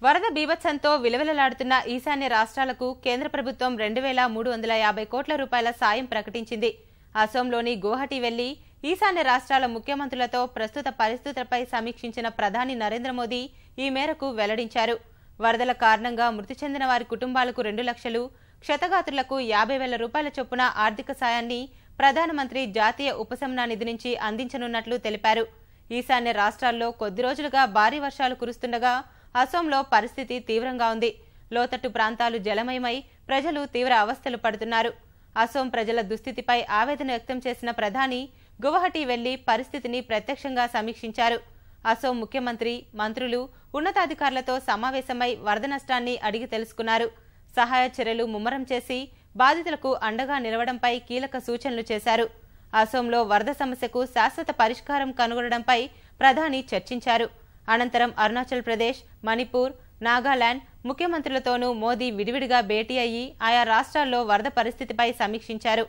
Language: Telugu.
వరద బీభత్సంతో విలవిలలాడుతున్న ఈశాన్య రాష్ట్రాలకు కేంద్ర ప్రభుత్వం 2350 కోట్ల రూపాయల సాయం ప్రకటించింది. అసోంలోని గువాహటి వెళ్లి ఈశాన్య రాష్ట్రాల ముఖ్యమంత్రులతో ప్రస్తుత పరిస్థితులపై సమీక్షించిన ప్రధాని నరేంద్ర మోదీ ఈ మేరకు వెల్లడించారు. వరదల కారణంగా మృతి చెందిన వారి కుటుంబాలకు 2 లక్షలు, క్షతగాత్రులకు 50,000 రూపాయల చొప్పున ఆర్థిక సాయాన్ని ప్రధానమంత్రి జాతీయ ఉపశమన నిధి నుంచి అందించనున్నట్లు తెలిపారు. ఈశాన్య రాష్ట్రాల్లో కొద్ది రోజులుగా భారీ వర్షాలు కురుస్తుండగా అసోంలో పరిస్థితి తీవ్రంగా ఉంది. లోతట్టు ప్రాంతాలు జలమయమై ప్రజలు తీవ్ర అవస్థలు పడుతున్నారు. అసోం ప్రజల దుస్థితిపై ఆవేదన వ్యక్తం చేసిన ప్రధాని గువాహటి వెళ్లి పరిస్థితిని ప్రత్యక్షంగా సమీక్షించారు. అసోం ముఖ్యమంత్రి, మంత్రులు, ఉన్నతాధికారులతో సమావేశమై వరద నష్టాన్ని అడిగి తెలుసుకున్నారు. సహాయ చర్యలు ముమ్మరం చేసి బాధితులకు అండగా నిలవడంపై కీలక సూచనలు చేశారు. అసోంలో వరద సమస్యకు శాశ్వత పరిష్కారం కనుగొనడంపై ప్రధాని చర్చించారు. అనంతరం అరుణాచల్ ప్రదేశ్, మణిపూర్, నాగాలాండ్ ముఖ్యమంత్రులతోనూ మోదీ విడివిడిగా భేటీ అయ్యి ఆయా రాష్ట్రాల్లో వరద పరిస్థితిపై సమీక్షించారు.